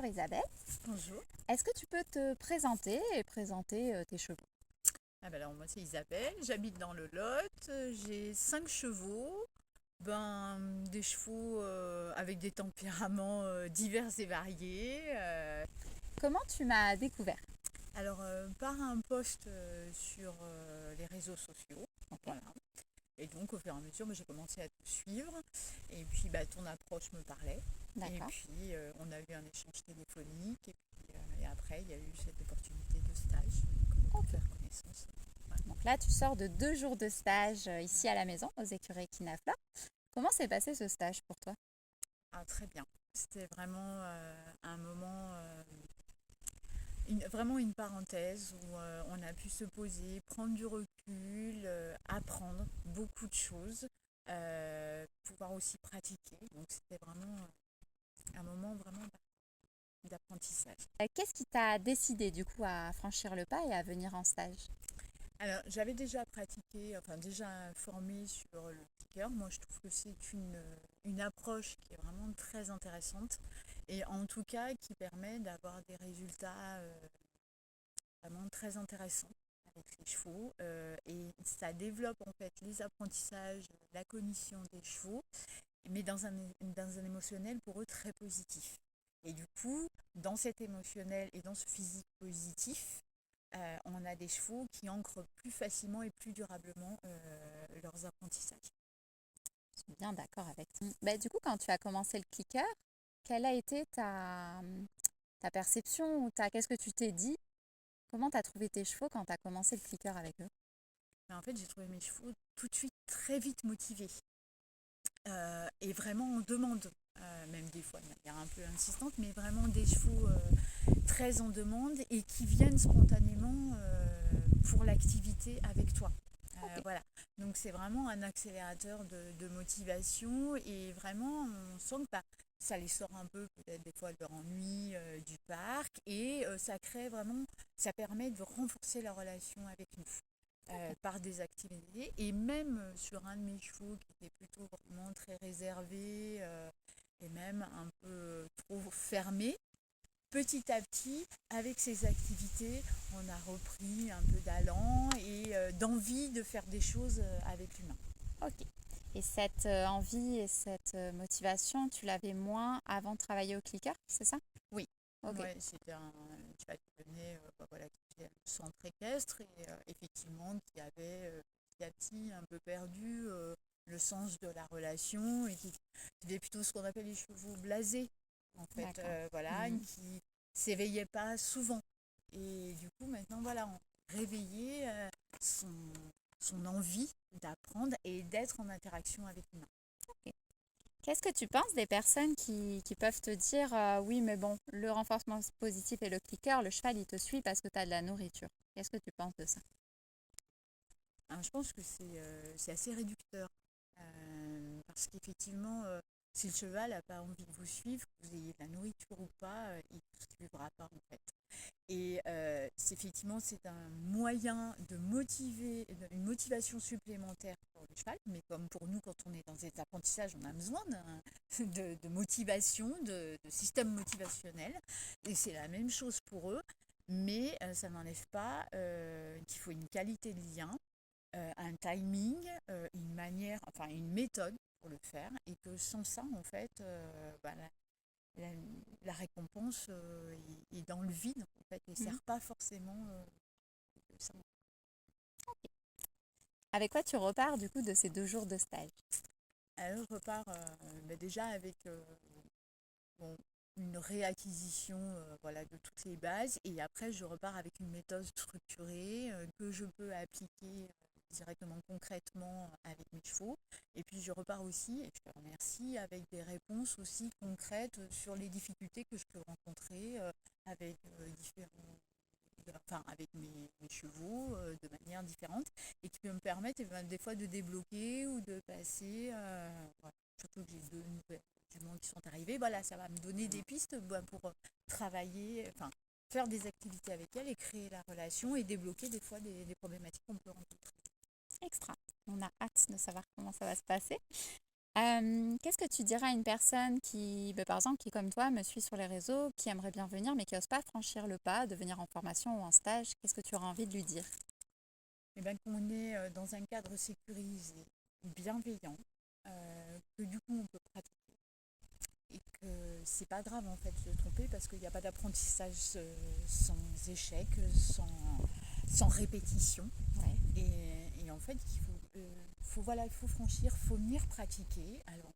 Bonjour Isabelle, Bonjour. est-ce que tu peux te présenter et présenter tes chevaux? Alors moi c'est Isabelle, j'habite dans le Lot, j'ai 5 chevaux, des chevaux avec des tempéraments divers et variés. Comment tu m'as découvert? Par un post sur les réseaux sociaux, Ok, voilà. Et donc au fur et à mesure j'ai commencé à te suivre et puis ton approche me parlait. Et d'accord. puis on a eu un échange téléphonique et après il y a eu cette opportunité de stage donc, pour Ok. faire connaissance. Voilà. Donc là, tu sors de 2 jours de stage ici à la maison, aux écuries Kinafla. Comment s'est passé ce stage pour toi? Ah, très bien. C'était vraiment un moment, vraiment une parenthèse où on a pu se poser, prendre du recul, apprendre beaucoup de choses, pouvoir aussi pratiquer. Donc c'était vraiment un moment vraiment d'apprentissage. Qu'est-ce qui t'a décidé du coup à franchir le pas et à venir en stage? Alors, j'avais déjà pratiqué, enfin déjà formé sur le clicker. Moi, je trouve que c'est une approche qui est vraiment très intéressante et en tout cas qui permet d'avoir des résultats vraiment très intéressants avec les chevaux et ça développe en fait les apprentissages, la cognition des chevaux, mais dans un émotionnel pour eux très positif. Et du coup, dans cet émotionnel et dans ce physique positif, on a des chevaux qui ancrent plus facilement et plus durablement leurs apprentissages. Je suis bien d'accord avec toi. Du coup, quand tu as commencé le clicker, quelle a été ta perception ou qu'est-ce que tu t'es dit? Comment tu as trouvé tes chevaux quand tu as commencé le clicker avec eux? Mais en fait, j'ai trouvé mes chevaux tout de suite très vite motivés et vraiment en demande, même des fois de manière un peu insistante, mais vraiment des chevaux très en demande et qui viennent spontanément pour l'activité avec toi. Ok. Voilà, donc c'est vraiment un accélérateur de motivation et vraiment on sent que ça les sort un peu peut-être des fois de leur ennui du parc et ça crée vraiment, ça permet de renforcer la relation avec nous par des activités et même sur un de mes chevaux qui était plutôt vraiment très réservé et même un peu trop fermé. Petit à petit, avec ces activités, on a repris un peu d'allant et d'envie de faire des choses avec l'humain. Ok. Et cette envie et cette motivation, tu l'avais moins avant de travailler au clicker, c'est ça? Oui, Ok. ouais, c'était un cheval qui venait, voilà, qui était au centre équestre et effectivement qui avait petit à petit un peu perdu le sens de la relation et qui était plutôt ce qu'on appelle les chevaux blasés, en fait, D'accord. voilà, Mhm. qui s'éveillait pas souvent. Et du coup, maintenant, voilà, on réveillait son, son envie d'apprendre et d'être en interaction avec l'humain. Ok. Qu'est-ce que tu penses des personnes qui peuvent te dire oui, mais bon, le renforcement positif et le clicker, le cheval, il te suit parce que tu as de la nourriture. Qu'est-ce que tu penses de ça? Hein, je pense que c'est assez réducteur. Parce qu'effectivement, si le cheval n'a pas envie de vous suivre, que vous ayez de la nourriture ou pas, il ne vous suivra pas en fait. Et effectivement, c'est un moyen de motiver, une motivation supplémentaire pour le cheval, mais comme pour nous, quand on est dans cet apprentissage, on a besoin de motivation, de système motivationnel. Et c'est la même chose pour eux, mais ça n'enlève pas qu'il faut une qualité de lien, un timing, une manière, enfin une méthode pour le faire, et que sans ça, en fait, la, la récompense est dans le vide, en fait, et ne Mhm. sert pas forcément de ça. Avec quoi tu repars du coup de ces 2 jours de stage? Elle repart déjà avec bon, une réacquisition voilà, de toutes les bases, et après, je repars avec une méthode structurée que je peux appliquer directement concrètement avec mes chevaux. Et puis je repars aussi, et je te remercie, avec des réponses aussi concrètes sur les difficultés que je peux rencontrer avec différents enfin avec mes chevaux de manière différente et qui peut me permettre des fois de débloquer ou de passer voilà. Surtout que j'ai 2 nouvelles juments qui sont arrivées, voilà, ça va me donner des pistes pour travailler, enfin faire des activités avec elles et créer la relation et débloquer des fois des problématiques qu'on peut rencontrer. Extra. On a hâte de savoir comment ça va se passer. Qu'est-ce que tu dirais à une personne qui, par exemple, qui comme toi me suit sur les réseaux, qui aimerait bien venir mais qui n'ose pas franchir le pas de venir en formation ou en stage? Qu'est-ce que tu auras envie de lui dire? Et bien qu'on est dans un cadre sécurisé, bienveillant, que du coup on peut pratiquer et que c'est pas grave en fait de se tromper parce qu'il n'y a pas d'apprentissage sans échec, sans répétition. Ouais, Et en fait, voilà, il faut franchir, il faut venir pratiquer. Alors,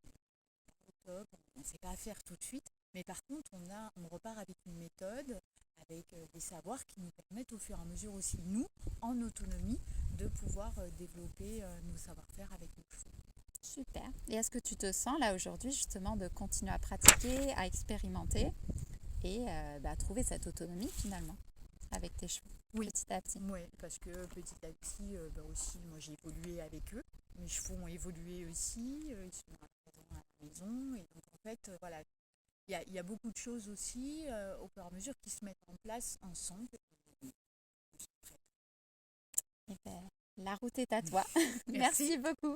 octobre, on ne sait pas faire tout de suite, mais par contre, on repart avec une méthode, avec des savoirs qui nous permettent au fur et à mesure aussi, nous, en autonomie, de pouvoir développer nos savoir-faire avec nos chevaux. super. Et est-ce que tu te sens là aujourd'hui justement de continuer à pratiquer, à expérimenter et à trouver cette autonomie finalement avec tes chevaux Oui, petit à petit? ouais, parce que petit à petit, aussi, moi j'ai évolué avec eux. Mes chevaux ont évolué aussi, ils sont à présent à la maison. Et donc en fait, voilà, il y a beaucoup de choses aussi au fur et à mesure qui se mettent en place ensemble. Et je suis prête. Eh ben, la route est à toi. Merci. Merci beaucoup.